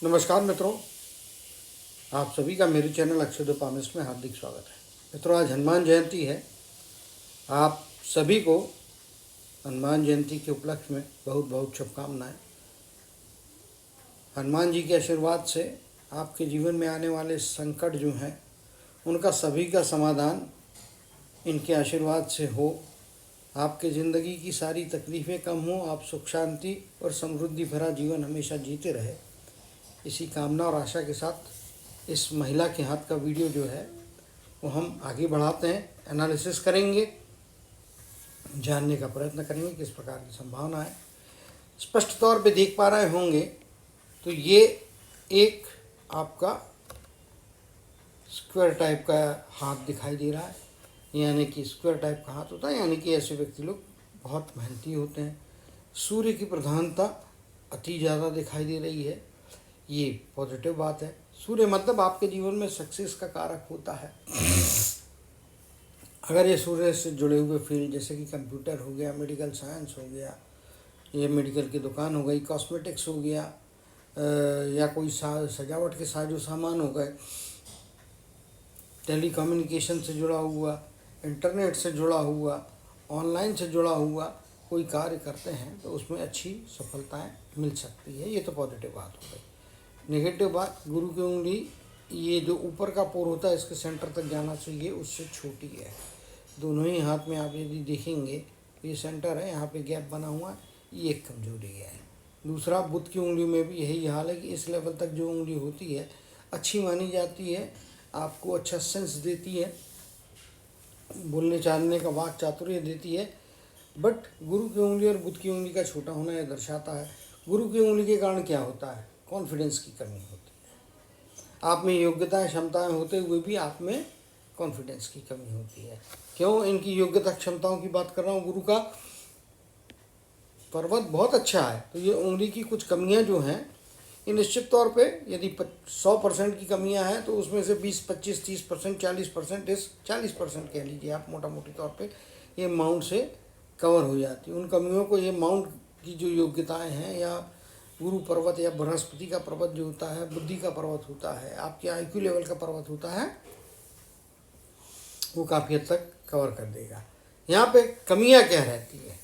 नमस्कार मित्रों, आप सभी का मेरे चैनल अक्षय पामिस में हार्दिक स्वागत है। मित्रों, आज हनुमान जयंती है। आप सभी को हनुमान जयंती के उपलक्ष्य में बहुत बहुत शुभकामनाएं। हनुमान जी के आशीर्वाद से आपके जीवन में आने वाले संकट जो हैं उनका सभी का समाधान इनके आशीर्वाद से हो। आपके ज़िंदगी की सारी तकलीफ़ें कम हों, आप सुख शांति और समृद्धि भरा जीवन हमेशा जीते रहे, इसी कामना और आशा के साथ इस महिला के हाथ का वीडियो जो है वो हम आगे बढ़ाते हैं। एनालिसिस करेंगे, जानने का प्रयत्न करेंगे किस प्रकार की संभावना है। स्पष्ट तौर पे देख पा रहे होंगे तो ये एक आपका स्क्वायर टाइप का हाथ दिखाई दे रहा है, यानी कि स्क्वायर टाइप का हाथ होता है, यानी कि ऐसे व्यक्ति लोग बहुत मेहनती होते हैं। सूर्य की प्रधानता अति ज़्यादा दिखाई दे रही है, ये पॉजिटिव बात है। सूर्य मतलब आपके जीवन में सक्सेस का कारक होता है। अगर ये सूर्य से जुड़े हुए फील्ड जैसे कि कंप्यूटर हो गया, मेडिकल साइंस हो गया, ये मेडिकल की दुकान हो गई, कॉस्मेटिक्स हो गया, या कोई सजावट के साजो सामान हो गए, टेली कम्युनिकेशन से जुड़ा हुआ, इंटरनेट से जुड़ा हुआ, ऑनलाइन से जुड़ा हुआ कोई कार्य करते हैं तो उसमें अच्छी सफलताएं मिल सकती है। ये तो पॉजिटिव बात हो गई। नेगेटिव बात, गुरु की उंगली ये जो ऊपर का पोर होता है इसके सेंटर तक जाना चाहिए, उससे छोटी है। दोनों ही हाथ में आप यदि देखेंगे ये सेंटर है, यहाँ पे गैप बना हुआ है, ये एक कमजोरी है। दूसरा, बुध की उंगली में भी यही हाल है कि इस लेवल तक जो उंगली होती है अच्छी मानी जाती है, आपको अच्छा सेंस देती है, बोलने चालने का वाक चातुर्य देती है। बट गुरु की उंगली और बुध की उंगली का छोटा होना यह दर्शाता है गुरु की उंगली के कारण क्या होता है, कॉन्फिडेंस की कमी होती है। आप में योग्यताएं क्षमताएं होते हुए भी आप में कॉन्फिडेंस की कमी होती है। क्यों इनकी योग्यता क्षमताओं की बात कर रहा हूँ? गुरु का पर्वत बहुत अच्छा है, तो ये उंगली की कुछ कमियां जो हैं ये निश्चित तौर पे यदि 100% की कमियां हैं तो उसमें से 20, 25, 30%, 40%, 40% कह लीजिए आप मोटा मोटी तौर पे, ये माउंट से कवर हो जाती है। उन कमियों को ये माउंट की जो योग्यताएं हैं, या गुरु पर्वत या बृहस्पति का पर्वत जो होता है, बुद्धि का पर्वत होता है, आपके IQ लेवल का पर्वत होता है, वो काफ़ी हद तक कवर कर देगा। यहाँ पे कमियाँ क्या रहती है?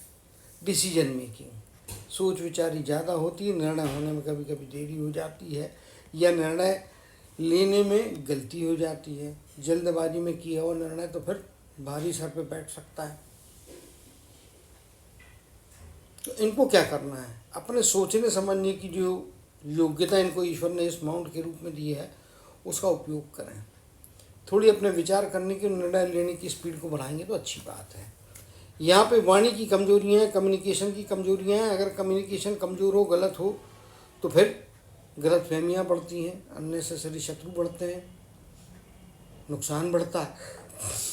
डिसीजन मेकिंग, सोच विचारी ज़्यादा होती है, निर्णय होने में कभी कभी देरी हो जाती है, या निर्णय लेने में गलती हो जाती है। जल्दबाजी में किया हुआ निर्णय तो फिर भारी सर पे बैठ सकता है। तो इनको क्या करना है? अपने सोचने समझने की जो योग्यता इनको ईश्वर ने इस माउंट के रूप में दी है उसका उपयोग करें। थोड़ी अपने विचार करने की, निर्णय लेने की स्पीड को बढ़ाएंगे तो अच्छी बात है। यहाँ पे वाणी की कमजोरियाँ हैं, कम्युनिकेशन की कमजोरियाँ हैं। अगर कम्युनिकेशन कमज़ोर हो, गलत हो, तो फिर गलत फहमियाँ बढ़ती हैं, अननेसेसरी शत्रु बढ़ते हैं, नुकसान बढ़ता है।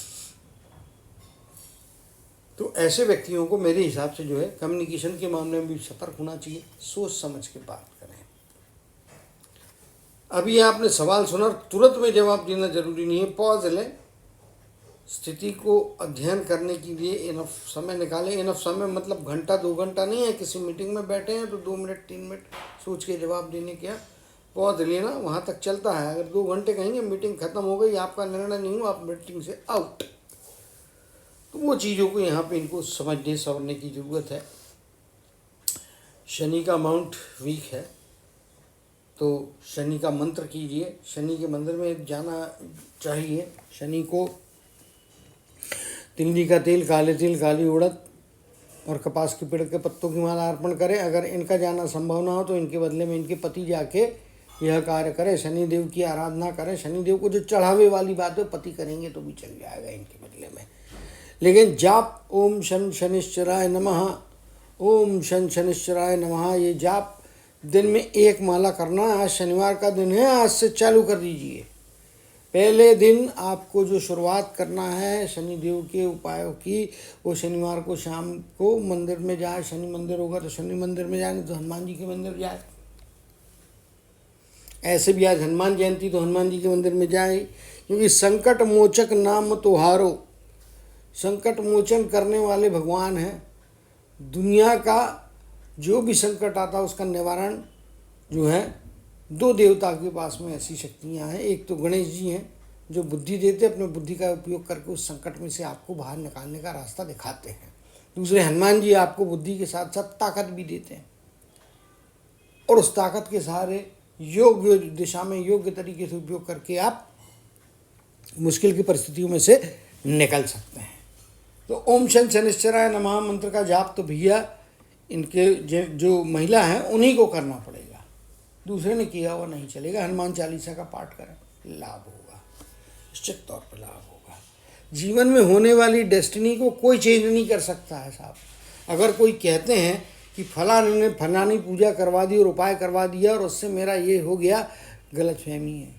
तो ऐसे व्यक्तियों को मेरे हिसाब से जो है कम्युनिकेशन के मामले में भी सतर्क होना चाहिए, सोच समझ के बात करें। अभी आपने सवाल सुना, तुरंत में जवाब देना जरूरी नहीं है, पॉज लें, स्थिति को अध्ययन करने के लिए इनफ समय निकालें। इनफ समय मतलब घंटा 2 घंटा नहीं है। किसी मीटिंग में बैठे हैं तो 2 मिनट 3 मिनट सोच के जवाब देने का पौध लेना वहाँ तक चलता है। अगर 2 घंटे कहेंगे मीटिंग खत्म हो गई, आपका निर्णय नहीं हुआ, आप मीटिंग से आउट, तो वो चीज़ों को यहाँ पे इनको समझने समझने की ज़रूरत है। शनि का माउंट वीक है तो शनि का मंत्र कीजिए, शनि के मंदिर में जाना चाहिए। शनि को तिलनी का तेल, काले तिल, काली उड़द और कपास के पेड़ के पत्तों की माला अर्पण करें। अगर इनका जाना संभव ना हो तो इनके बदले में इनके पति जाके यह कार्य करें, शनिदेव की आराधना करें। शनिदेव को जो चढ़ावे वाली बात है पति करेंगे तो भी चल जाएगा इनके बदले में। लेकिन जाप ओम शन शनिश्चराय नमः, ओम शन शनिश्चराय नमः, ये जाप दिन में 1 माला करना। आज शनिवार का दिन है, आज से चालू कर दीजिए। पहले दिन आपको जो शुरुआत करना है शनिदेव के उपायों की, वो शनिवार को शाम को मंदिर में जाए। शनि मंदिर होगा तो शनि मंदिर में जाए, तो हनुमान जी के मंदिर जाए। ऐसे भी आज हनुमान जयंती तो हनुमान जी के मंदिर में जाए, क्योंकि संकट मोचक नाम तुम्हारो, संकट मोचन करने वाले भगवान हैं। दुनिया का जो भी संकट आता है उसका निवारण जो है दो देवता के पास में ऐसी शक्तियाँ हैं। एक तो गणेश जी हैं जो बुद्धि देते, अपने बुद्धि का उपयोग करके उस संकट में से आपको बाहर निकालने का रास्ता दिखाते हैं। दूसरे हनुमान जी आपको बुद्धि के साथ साथ ताकत भी देते हैं, और उस ताकत के सहारे योग्य दिशा में योग्य तरीके से उपयोग करके आप मुश्किल की परिस्थितियों में से निकल सकते हैं। तो ओम शनिश्चराय नमः मंत्र का जाप तो भैया इनके जो महिला हैं उन्हीं को करना पड़ेगा, दूसरे ने किया हुआ नहीं चलेगा। हनुमान चालीसा का पाठ करें, लाभ होगा, निश्चित तौर पर लाभ होगा। जीवन में होने वाली डेस्टिनी को कोई चेंज नहीं कर सकता है साहब। अगर कोई कहते हैं कि फलाने ने फलानी पूजा करवा दी और उपाय करवा दिया और उससे मेरा ये हो गया, गलतफहमी है।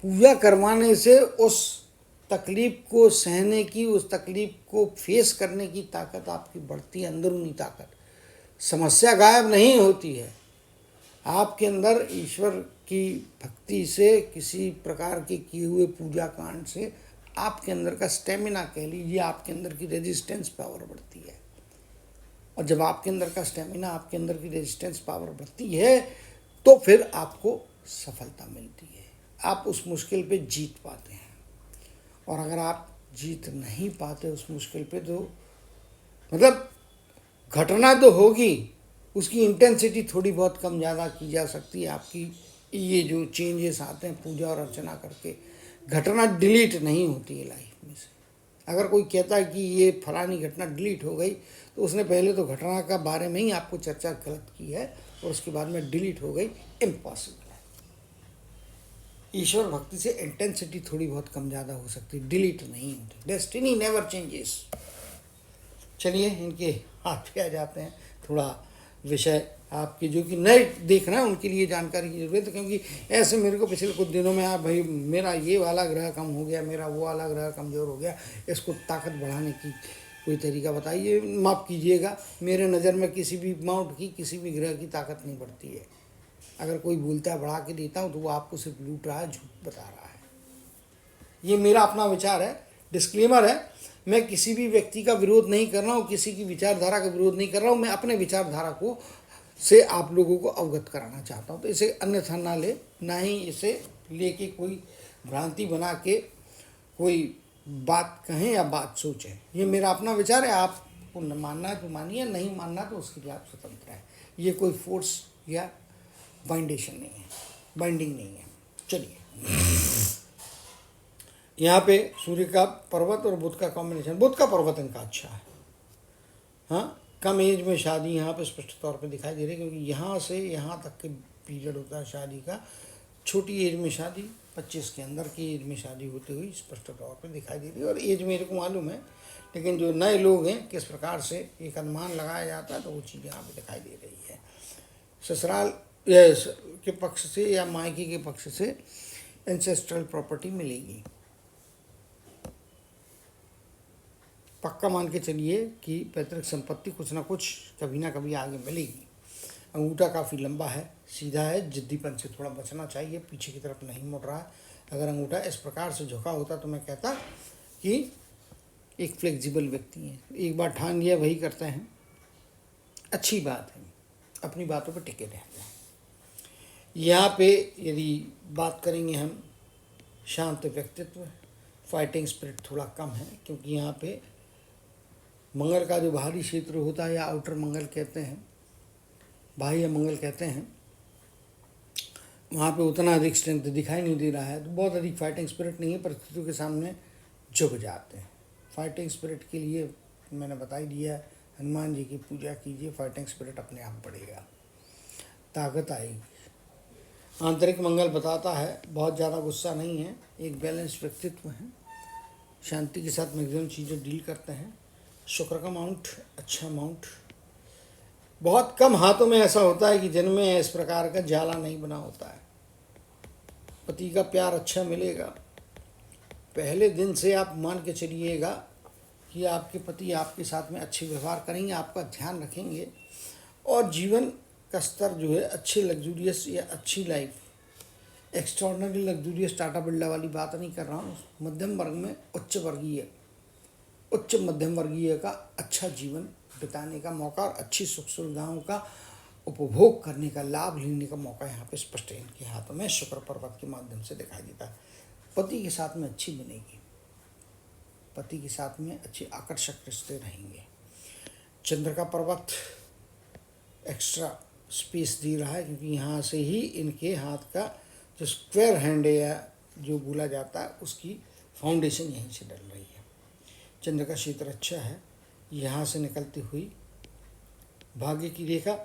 पूजा करवाने से उस तकलीफ को सहने की, उस तकलीफ को फेस करने की ताकत आपकी बढ़ती है, अंदरूनी ताकत। समस्या गायब नहीं होती है। आपके अंदर ईश्वर की भक्ति से, किसी प्रकार के किए हुए पूजा कांड से आपके अंदर का स्टेमिना कह लीजिए, आपके अंदर की रेजिस्टेंस पावर बढ़ती है। और जब आपके अंदर का स्टेमिना, आपके अंदर की रेजिस्टेंस पावर बढ़ती है तो फिर आपको सफलता मिलती है, आप उस मुश्किल पे जीत पाते हैं। और अगर आप जीत नहीं पाते उस मुश्किल पे, तो मतलब घटना तो होगी, उसकी इंटेंसिटी थोड़ी बहुत कम ज़्यादा की जा सकती है। आपकी ये जो चेंजेस आते हैं पूजा और अर्चना करके, घटना डिलीट नहीं होती है लाइफ में से। अगर कोई कहता है कि ये फलानी घटना डिलीट हो गई, तो उसने पहले तो घटना का बारे में ही आपको चर्चा गलत की है और उसके बाद में डिलीट हो गई, इम्पॉसिबल है। ईश्वर भक्ति से इंटेंसिटी थोड़ी बहुत कम ज़्यादा हो सकती है, डिलीट नहीं होती। Destiny never changes. चलिए इनके हाथ पे आ जाते हैं। थोड़ा विषय आपके जो कि नए देख रहे हैं उनके लिए जानकारी की जरूरत है, क्योंकि ऐसे मेरे को पिछले कुछ दिनों में भाई मेरा ये वाला ग्रह कम हो गया, मेरा वो वाला ग्रह कमज़ोर हो गया, इसको ताकत बढ़ाने की कोई तरीका बताइए। माफ़ कीजिएगा, मेरे नज़र में किसी भी माउंट की, किसी भी ग्रह की ताकत नहीं बढ़ती है। अगर कोई बोलता है बढ़ा के देता हूँ तो वो आपको सिर्फ लूट रहा है, झूठ बता रहा है। ये मेरा अपना विचार है, डिस्क्लेमर है। मैं किसी भी व्यक्ति का विरोध नहीं कर रहा हूँ, किसी की विचारधारा का विरोध नहीं कर रहा हूँ। मैं अपने विचारधारा को से आप लोगों को अवगत कराना चाहता हूँ। तो इसे अन्यथा ना ले, ना ही इसे लेके कोई भ्रांति बना के कोई बात कहें या बात सोचें। ये मेरा अपना विचार है, आपको मानना है तो मानिए, नहीं मानना तो उसके लिए आप स्वतंत्र हैं। ये कोई फोर्स या बाइंडेशन नहीं है, बाइंडिंग नहीं है। चलिए, यहाँ पे सूर्य का पर्वत और बुध का कॉम्बिनेशन, बुध का पर्वत इनका अच्छा है। हाँ, कम एज में शादी यहाँ पे स्पष्ट तौर पे दिखाई दे रही है, क्योंकि यहाँ से यहाँ तक के पीरियड होता है शादी का। छोटी एज में शादी, 25 के अंदर की एज में शादी होती हुई स्पष्ट तौर पे दिखाई दे रही है। और एज मेरे को मालूम है, लेकिन जो नए लोग हैं किस प्रकार से एक अनुमान लगाया जाता है, तो वो चीज़ यहाँ पे दिखाई दे रही है। ससुराल के पक्ष से या मायके के पक्ष से एंसेस्ट्रल प्रॉपर्टी मिलेगी। पक्का मान के चलिए कि पैतृक संपत्ति कुछ ना कुछ कभी ना कभी आगे मिलेगी। अंगूठा काफ़ी लंबा है, सीधा है, जिद्दीपन से थोड़ा बचना चाहिए, पीछे की तरफ नहीं मुड़ रहा है। अगर अंगूठा इस प्रकार से झुका होता तो मैं कहता कि एक फ्लेक्सिबल व्यक्ति है, एक बार ठान लिया वही करते हैं, अच्छी बात है, अपनी बातों पर टिके रहते हैं। यहाँ पे यदि बात करेंगे हम, शांत व्यक्तित्व, फाइटिंग स्पिरिट थोड़ा कम है, क्योंकि यहाँ पे मंगल का जो बाहरी क्षेत्र होता है या आउटर मंगल कहते हैं, बाह्य मंगल कहते हैं, वहाँ पे उतना अधिक स्ट्रेंथ दिखाई नहीं दे रहा है। तो बहुत अधिक फाइटिंग स्पिरिट नहीं है, परिस्थितियों के सामने झुक जाते हैं। फाइटिंग स्पिरिट के लिए मैंने बता ही दिया, हनुमान जी की पूजा कीजिए, फाइटिंग स्पिरिट अपने आप बढ़ेगा, ताकत आएगी। आंतरिक मंगल बताता है बहुत ज़्यादा गुस्सा नहीं है, एक बैलेंस व्यक्तित्व है, शांति के साथ मैक्सिमम चीज़ें डील करते हैं। शुक्र का माउंट अच्छा माउंट, बहुत कम हाथों में ऐसा होता है कि जिनमें इस प्रकार का जाला नहीं बना होता है। पति का प्यार अच्छा मिलेगा, पहले दिन से आप मान के चलिएगा कि आपके पति आपके साथ में अच्छे व्यवहार करेंगे, आपका ध्यान रखेंगे, और जीवन का स्तर जो है अच्छे लग्जूरियस या अच्छी life, extraordinary luxurious Tata Birla वाली बात नहीं कर रहा हूँ, मध्यम वर्ग में उच्च मध्यम वर्गीय का अच्छा जीवन बिताने का मौका और अच्छी सुख सुविधाओं का उपभोग करने का, लाभ लेने का मौका यहाँ पे स्पष्ट इनके हाथों में शुक्र पर्वत के माध्यम से दिखाई देता है। पति के साथ में अच्छी बनेगी, पति के साथ में अच्छे आकर्षक रिश्ते रहेंगे। चंद्र का पर्वत एक्स्ट्रा स्पेस दे रहा है, क्योंकि यहाँ से ही इनके हाथ का जो स्क्वायर हैंड है या जो बोला जाता है उसकी फाउंडेशन यहीं से डल रही है। चंद्र का क्षेत्र अच्छा है, यहाँ से निकलती हुई भाग्य की रेखा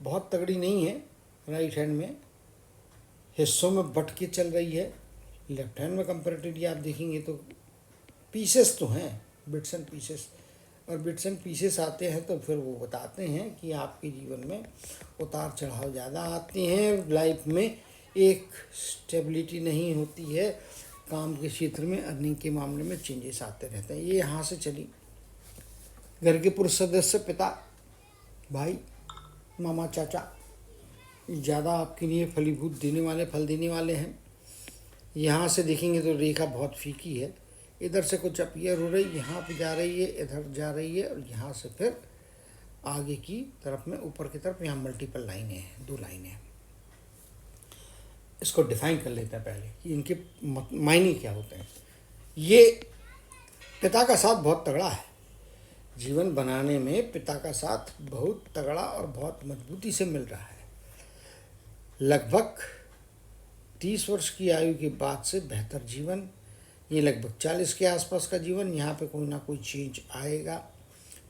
बहुत तगड़ी नहीं है, राइट हैंड में हिस्सों में बट के चल रही है। लेफ्ट हैंड में कंपैरेटिवली आप देखेंगे तो पीसेस तो हैं, बिट्स एंड पीसेस, और बिट्स एंड पीसेस आते हैं तो फिर वो बताते हैं कि आपके जीवन में उतार चढ़ाव ज़्यादा आते हैं, लाइफ में एक स्टेबिलिटी नहीं होती है, काम के क्षेत्र में अर्निंग के मामले में चेंजेस आते रहते हैं। ये यहाँ से चली। घर के पुरुष सदस्य, पिता, भाई, मामा, चाचा ज़्यादा आपके लिए फलीभूत देने वाले, फल देने वाले हैं। यहाँ से देखेंगे तो रेखा बहुत फीकी है, इधर से कुछ अपीयर हो रही, यहाँ पे जा रही है, इधर जा रही है, और यहाँ से फिर आगे की तरफ में ऊपर की तरफ यहाँ मल्टीपल लाइनें हैं, 2 लाइनें हैं। इसको डिफाइन कर लेते हैं पहले कि इनके मायने क्या होते हैं। ये पिता का साथ बहुत तगड़ा है, जीवन बनाने में पिता का साथ बहुत तगड़ा और बहुत मजबूती से मिल रहा है। लगभग 30 वर्ष की आयु के बाद से बेहतर जीवन, ये लगभग 40 के आसपास का जीवन, यहाँ पे कोई ना कोई चेंज आएगा।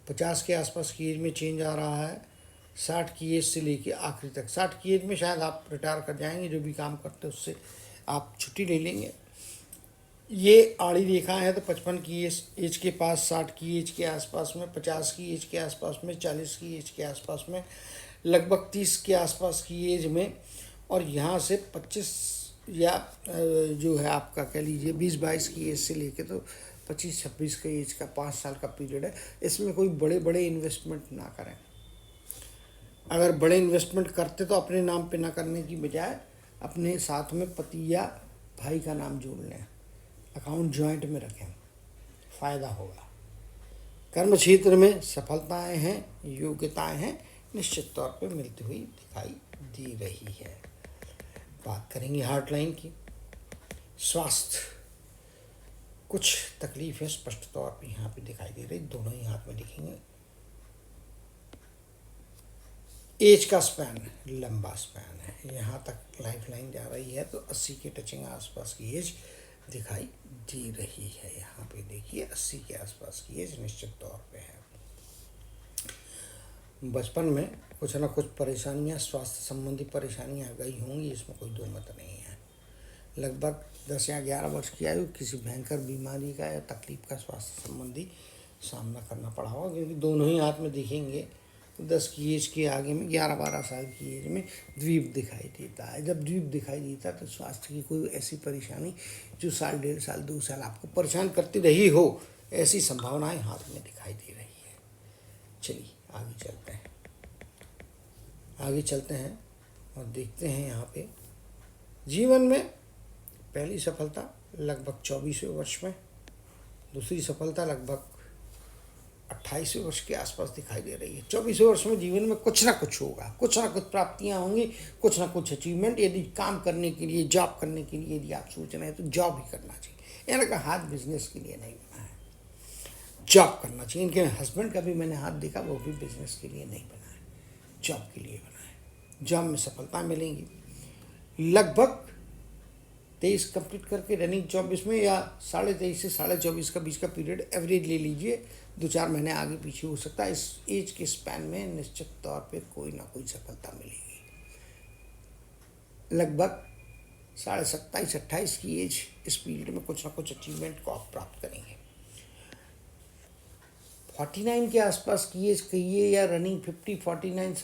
50 के आसपास की एज में चेंज आ रहा है। 60 की एज से लेके आखिरी तक, 60 की एज में शायद आप रिटायर कर जाएंगे, जो भी काम करते उससे आप छुट्टी ले लेंगे। ये आड़ी रेखा है तो 55 की एज के पास, 60 की एज के आसपास में, 50 की एज के आसपास में, 40 की एज के आसपास में, लगभग 30 के आसपास की एज में, और यहाँ से 25 या जो है आपका कह लीजिए 20-22 की एज से लेके तो 25-26 के एज का 5 साल का पीरियड है। इसमें कोई बड़े बड़े इन्वेस्टमेंट ना करें। अगर बड़े इन्वेस्टमेंट करते तो अपने नाम पे ना करने की बजाय अपने साथ में पति या भाई का नाम जोड़ लें, अकाउंट जॉइंट में रखें, फ़ायदा होगा। कर्म क्षेत्र में सफलताएं हैं, योग्यताएं हैं, निश्चित तौर पे मिलती हुई दिखाई दे रही है। बात करेंगे हार्ट लाइन की। स्वास्थ्य कुछ तकलीफ है स्पष्ट तौर पे यहाँ पे दिखाई दे रही, दोनों ही हाथ में दिखेंगे। एज का स्पैन लंबा स्पैन है, यहाँ तक लाइफ लाइन जा रही है, तो 80 के टचिंग आसपास की एज दिखाई दे रही है। यहाँ पे देखिए 80 के आसपास की एज निश्चित तौर पे है। बचपन में कुछ ना कुछ परेशानियाँ, स्वास्थ्य संबंधी परेशानियाँ गई होंगी, इसमें कोई दो मत नहीं है। लगभग 10 या 11 वर्ष की आयु किसी भयंकर बीमारी का या तकलीफ का स्वास्थ्य संबंधी सामना करना पड़ा होगा, क्योंकि दोनों ही हाथ में दिखेंगे। 10 की एज के आगे में 11-12 साल की एज में द्वीप दिखाई देता है। जब द्वीप दिखाई देता है तो स्वास्थ्य की कोई ऐसी परेशानी जो साल, 1.5 साल, 2 साल आपको परेशान करती रही हो, ऐसी संभावनाएं हाथ में दिखाई दे रही है। चलिए आगे चलते हैं और देखते हैं यहाँ पे जीवन में पहली सफलता लगभग 24वें वर्ष में, दूसरी सफलता लगभग 28वें वर्ष के आसपास दिखाई दे रही है। 24वें वर्ष में जीवन में कुछ ना कुछ होगा, कुछ ना कुछ प्राप्तियां होंगी, कुछ ना कुछ अचीवमेंट। यदि काम करने के लिए, जॉब करने के लिए यदि आप सोच रहे हैं तो जॉब ही करना चाहिए। इनका हाथ बिजनेस के लिए नहीं बना है, जॉब करना चाहिए। इनके हस्बैंड का भी मैंने हाथ देखा, वो भी बिजनेस के लिए नहीं बना है, जॉब के लिए बना है। जॉब में सफलता मिलेंगी। लगभग 23 कंप्लीट करके रनिंग 24 में, या 23.5 से 24.5 का बीच का पीरियड एवरेज ले लीजिए, 2-4 महीने आगे पीछे हो सकता है। इस एज के स्पैन में निश्चित तौर पे कोई ना कोई सफलता मिलेगी। लगभग 27-28 की एज, इस पीरियड में कुछ ना कुछ अचीवमेंट को आप प्राप्त करेंगे। 49 के आसपास की एज कहिए या रनिंग 50, 49,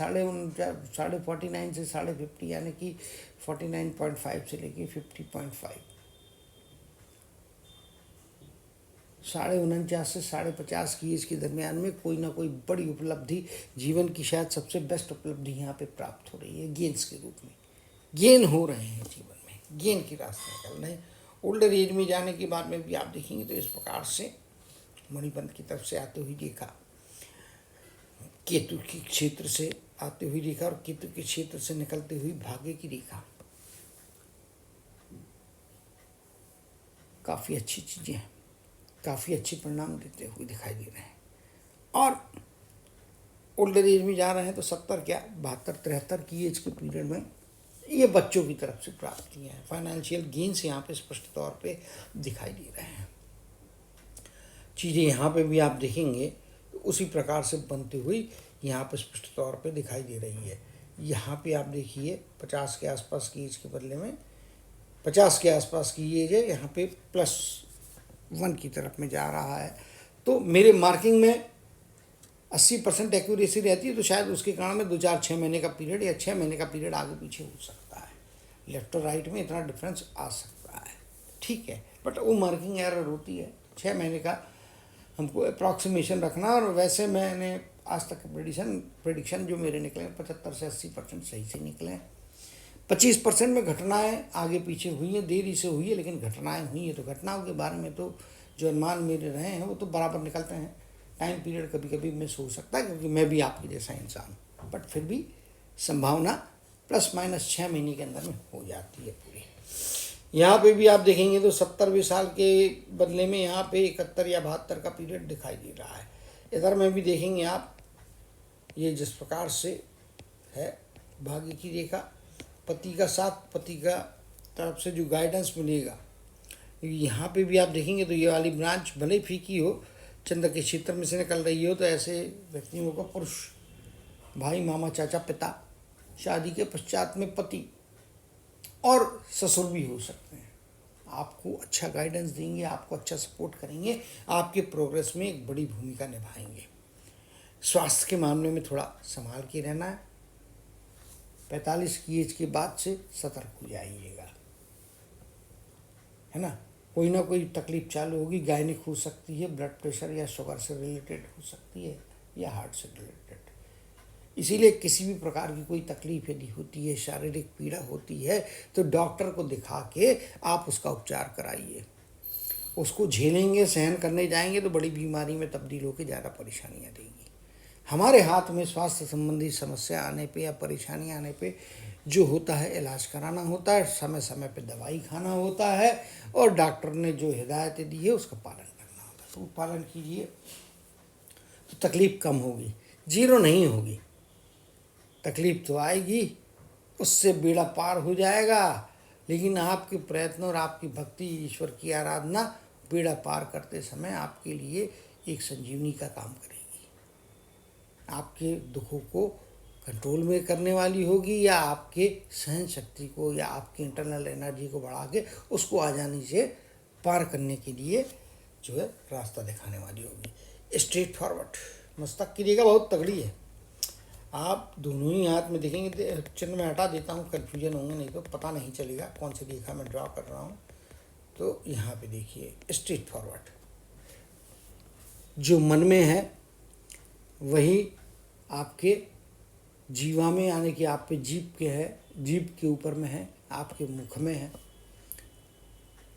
49 से 50, यानी कि 49.5 से लेके 50.5, 49 से 50 की एज के दरमियान में कोई ना कोई बड़ी उपलब्धि, जीवन की शायद सबसे बेस्ट उपलब्धि यहाँ पे प्राप्त हो रही है। गेन्स के रूप में गेन हो रहे हैं, जीवन में गेन के रास्ते निकल रहे हैं। ओल्डर एज में जाने के बाद में भी आप देखेंगे तो इस प्रकार से मणिबंध की तरफ से आते हुई देखा, केतु के क्षेत्र से आती हुई रेखा और केतु के क्षेत्र से निकलती हुई भाग्य की रेखा, काफ़ी अच्छी चीज़ें हैं, काफ़ी अच्छे परिणाम देते हुए दिखाई दे रहे हैं। और ओल्डर एज में जा रहे हैं तो 70 क्या 72-73 की एज के पीरियड में ये बच्चों की तरफ से प्राप्तियाँ हैं। फाइनेंशियल गेन्स यहाँ पे स्पष्ट तौर पे दिखाई दे रहे हैं। चीज़ें यहाँ पे भी आप देखेंगे तो उसी प्रकार से बनती हुई यहाँ पे स्पष्ट तौर पे दिखाई दे रही है। यहाँ पे आप देखिए 50 के आसपास की एज के बदले में 50 के आसपास की एज है, यहाँ पे +1 की तरफ में जा रहा है। तो मेरे मार्किंग में 80% एक्यूरेसी रहती है, तो शायद उसके कारण में 2-4-6 महीने का पीरियड या 6 महीने का पीरियड आगे पीछे हो सकता है। लेफ्ट और राइट में इतना डिफरेंस आ सकता है, ठीक है, बट वो मार्किंग एरर होती है। 6 महीने का हमको अप्रॉक्सीमेशन रखना। और वैसे मैंने आज तक प्रेडिक्शन जो मेरे निकले 75 से 80% सही से निकले। 25% में घटनाएं आगे पीछे हुई हैं, देरी से हुई है लेकिन घटनाएं हुई हैं। तो घटनाओं के बारे में तो जो अनुमान मेरे रहे हैं वो तो बराबर निकलते हैं। टाइम पीरियड कभी कभी मिस हो सकता है क्योंकि मैं भी आपके जैसा इंसान हूँ, बट फिर भी संभावना ±6 महीने के अंदर में हो जाती है पूरी। यहाँ पे भी आप देखेंगे तो 70वें साल के बदले में यहाँ पे 71 या 72 का पीरियड दिखाई दे रहा है। इधर में भी देखेंगे आप, ये जिस प्रकार से है भाग्य की रेखा, पति का साथ, पति का तरफ से जो गाइडेंस मिलेगा, यहाँ पे भी आप देखेंगे तो ये वाली ब्रांच भले फीकी हो, चंद्र के क्षेत्र में से निकल रही हो, तो ऐसे व्यक्तियों को पुरुष, भाई, मामा, चाचा, पिता, शादी के पश्चात में पति और ससुर भी हो सकते हैं। आपको अच्छा गाइडेंस देंगे, आपको अच्छा सपोर्ट करेंगे, आपके प्रोग्रेस में एक बड़ी भूमिका निभाएंगे। स्वास्थ्य के मामले में थोड़ा संभाल के रहना है। 45 की एज के बाद से सतर्क हो जाइएगा, है ना। कोई ना कोई तकलीफ चालू होगी, गायनिक हो सकती है, ब्लड प्रेशर या शुगर से रिलेटेड हो सकती है, या हार्ट से रिलेटेड। इसीलिए किसी भी प्रकार की कोई तकलीफ यदि होती है, शारीरिक पीड़ा होती है, तो डॉक्टर को दिखा के आप उसका उपचार कराइए। उसको झेलेंगे, सहन करने जाएंगे तो बड़ी बीमारी में तब्दील होकर ज़्यादा परेशानियाँ देंगी। हमारे हाथ में स्वास्थ्य संबंधी समस्या आने पे या परेशानी आने पे जो होता है इलाज कराना होता है, समय समय पे दवाई खाना होता है, और डॉक्टर ने जो हिदायतें दी है उसका पालन करना होता है। तो पालन कीजिए तो तकलीफ़ कम होगी, जीरो नहीं होगी। तकलीफ़ तो आएगी, उससे बेड़ा पार हो जाएगा, लेकिन आपके प्रयत्न और आपकी भक्ति, ईश्वर की आराधना बेड़ा पार करते समय आपके लिए एक संजीवनी का काम करेगी। आपके दुखों को कंट्रोल में करने वाली होगी, या आपके सहन शक्ति को या आपकी इंटरनल एनर्जी को बढ़ा के उसको आसानी से पार करने के लिए जो है रास्ता दिखाने वाली होगी। Straight forward. मस्तक की रेखा बहुत तगड़ी है। आप दोनों ही हाथ में देखेंगे, चिन्ह में हटा देता हूँ, कन्फ्यूजन होंगे, नहीं तो पता नहीं चलेगा कौन सी रेखा मैं ड्रॉ कर रहा हूँ। तो यहाँ पे देखिए स्ट्रेट फॉरवर्ड, जो मन में है वही आपके जीवा में, यानी कि आप पे जीभ के है, जीभ के ऊपर में है, आपके मुख में है,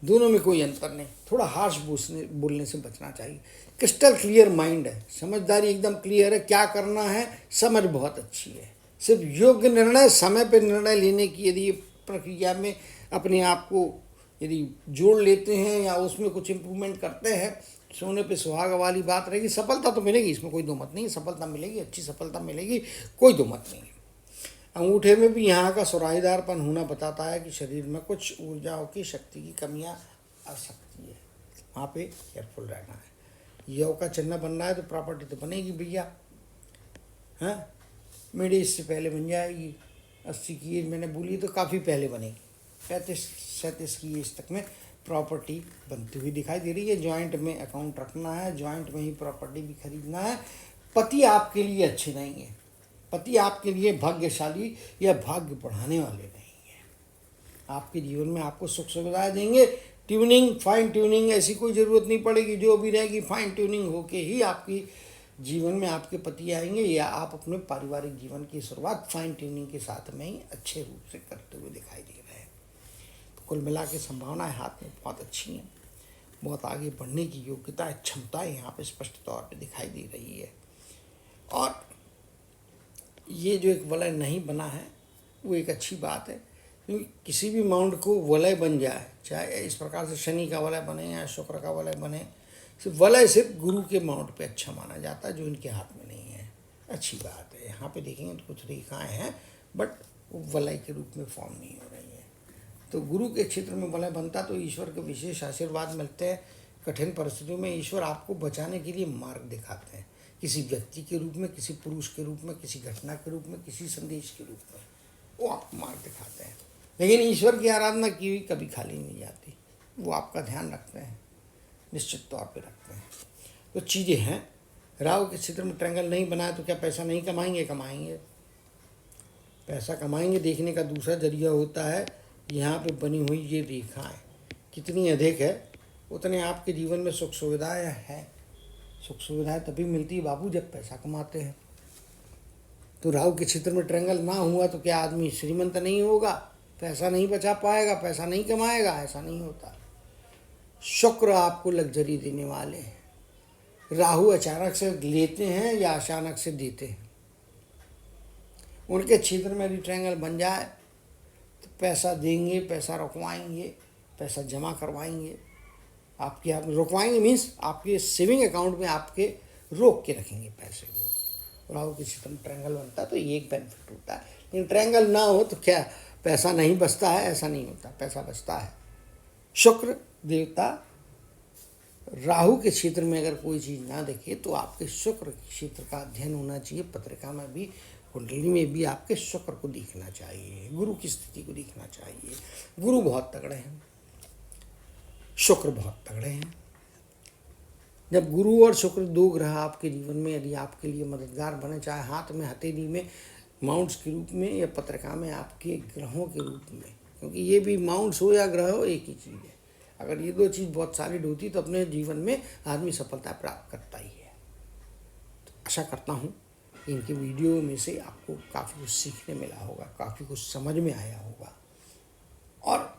दोनों में कोई अंतर नहीं। थोड़ा हार्श बोलने से बचना चाहिए। क्रिस्टल क्लियर माइंड है, समझदारी एकदम क्लियर है, क्या करना है समझ बहुत अच्छी है। सिर्फ योग्य निर्णय, समय पे निर्णय लेने की यदि प्रक्रिया में अपने आप को यदि जोड़ लेते हैं या उसमें कुछ इम्प्रूवमेंट करते हैं, सोने पे सुहागा वाली बात रहेगी। सफलता तो मिलेगी, इसमें कोई दो मत नहीं, सफलता मिलेगी, अच्छी सफलता मिलेगी, कोई दो मत नहीं। अंगूठे में भी यहाँ का सुराहीदारपन होना बताता है कि शरीर में कुछ ऊर्जाओं की, शक्ति की कमियाँ आ सकती है, वहाँ पे केयरफुल रहना है। यव का चिन्ह बन रहा है तो प्रॉपर्टी तो बनेगी भैया, हाँ। मेरे इससे पहले बन जाएगी। 80 की एज मैंने बोली तो काफ़ी पहले बनेगी। 35-37 की एज तक में प्रॉपर्टी बनती हुई दिखाई दे रही है। जॉइंट में अकाउंट रखना है, जॉइंट में ही प्रॉपर्टी भी खरीदना है। पति आपके लिए अच्छे नहीं है, पति आपके लिए भाग्यशाली या भाग्य बढ़ाने वाले नहीं है। आपके जीवन में आपको सुख सुविधाएं देंगे। ट्यूनिंग, फाइन ट्यूनिंग ऐसी कोई ज़रूरत नहीं पड़ेगी, जो भी रहेगी फाइन ट्यूनिंग होके ही आपकी जीवन में आपके पति आएंगे, या आप अपने पारिवारिक जीवन की शुरुआत फाइन ट्यूनिंग के साथ में ही अच्छे रूप से करते हुए दिखाई दे रहे हैं। तो कुल मिला के संभावनाएं हाथ में बहुत अच्छी हैं, बहुत आगे बढ़ने की योग्यता, क्षमताएँ यहाँ पे स्पष्ट तौर पे दिखाई दे रही है। और ये जो एक वलय नहीं बना है वो एक अच्छी बात है, क्योंकि किसी भी माउंट को वलय बन जाए, चाहे इस प्रकार से शनि का वलय बने या शुक्र का वलय बने, सिर्फ वलय सिर्फ गुरु के माउंट पे अच्छा माना जाता है, जो इनके हाथ में नहीं है। अच्छी बात है। यहाँ पे देखेंगे तो कुछ रेखाएं हैं, बट वो वलय के रूप में फॉर्म नहीं हो रही है। तो गुरु के क्षेत्र में वलय बनता तो ईश्वर के विशेष आशीर्वाद मिलते हैं। कठिन परिस्थितियों में ईश्वर आपको बचाने के लिए मार्ग दिखाते हैं, किसी व्यक्ति के रूप में, किसी पुरुष के रूप में, किसी घटना के रूप में, किसी संदेश के रूप में वो आपको मार्ग दिखाते हैं। लेकिन ईश्वर की आराधना की हुई कभी खाली नहीं जाती, वो आपका ध्यान रखते हैं, निश्चित तौर पे रखते हैं। तो चीज़ें हैं। राहु के क्षेत्र में ट्रायंगल नहीं बनाया तो क्या पैसा नहीं कमाएंगे? कमाएंगे, पैसा कमाएंगे। देखने का दूसरा जरिया होता है, यहाँ पे बनी हुई ये रेखाएं कितनी अधिक है, उतने आपके जीवन में सुख सुविधाएँ हैं। सुख सुविधाएँ तभी मिलती है बाबू जब पैसा कमाते हैं। तो राहु के क्षेत्र में ट्रायंगल ना हुआ तो क्या आदमी श्रीमंत नहीं होगा, पैसा नहीं बचा पाएगा, पैसा नहीं कमाएगा? ऐसा नहीं होता। शुक्र आपको लग्जरी देने वाले हैं। राहु अचानक से लेते हैं या अचानक से देते हैं। उनके क्षेत्र में यदि ट्रायंगल बन जाए तो पैसा देंगे, पैसा रुकवाएंगे, पैसा जमा करवाएंगे, आपके आप रुकवाएंगे मीन्स आपके सेविंग अकाउंट में आपके रोक के रखेंगे पैसे को। राहु के क्षेत्र में ट्रायंगल बनता है तो ये एक बेनिफिट होता है। लेकिन ट्रायंगल ना हो तो क्या पैसा नहीं बचता है? ऐसा नहीं होता, पैसा बचता है। शुक्र देवता राहु के क्षेत्र में अगर कोई चीज़ ना दिखे तो आपके शुक्र क्षेत्र का अध्ययन होना चाहिए। पत्रिका में भी, कुंडली में भी आपके शुक्र को देखना चाहिए, गुरु की स्थिति को देखना चाहिए। गुरु बहुत तगड़े हैं, शुक्र बहुत तगड़े हैं। जब गुरु और शुक्र दो ग्रह आपके जीवन में यदि आपके लिए मददगार बने, चाहे हाथ में, हथेली में, माउंट्स के रूप में या पत्रिका में आपके ग्रहों के रूप में, क्योंकि ये भी माउंट्स हो या ग्रह हो एक ही चीज़ है। अगर ये दो चीज़ बहुत सॉलिड होती तो अपने जीवन में आदमी सफलता प्राप्त करता ही है। तो आशा करता हूँ कि इनके वीडियो में से आपको काफ़ी कुछ सीखने मिला होगा, काफ़ी कुछ समझ में आया होगा, और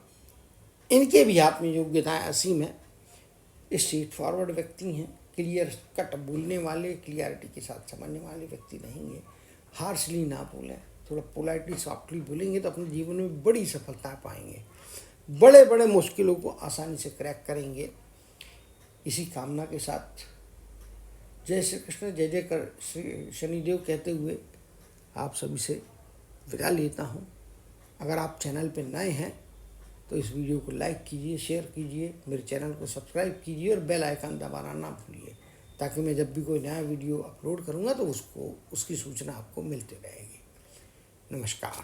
इनके भी हाथ में योग्यताएँ असीम है। स्ट्रेट फॉरवर्ड व्यक्ति हैं, क्लियर कट बोलने वाले, क्लियरिटी के साथ समझने वाले व्यक्ति नहीं है। हार्शली ना बोलें, थोड़ा पोलाइटली सॉफ्टली बोलेंगे तो अपने जीवन में बड़ी सफलता पाएंगे, बड़े बड़े मुश्किलों को आसानी से क्रैक करेंगे। इसी कामना के साथ जय श्री कृष्ण, जय जय कर श्री शनिदेव कहते हुए आप सभी से विदा लेता हूँ। अगर आप चैनल पर नए हैं तो इस वीडियो को लाइक कीजिए, शेयर कीजिए, मेरे चैनल को सब्सक्राइब कीजिए और बेल आइकन दबाना ना भूलिए, ताकि मैं जब भी कोई नया वीडियो अपलोड करूँगा तो उसकी सूचना आपको मिलती रहेगी। नमस्कार।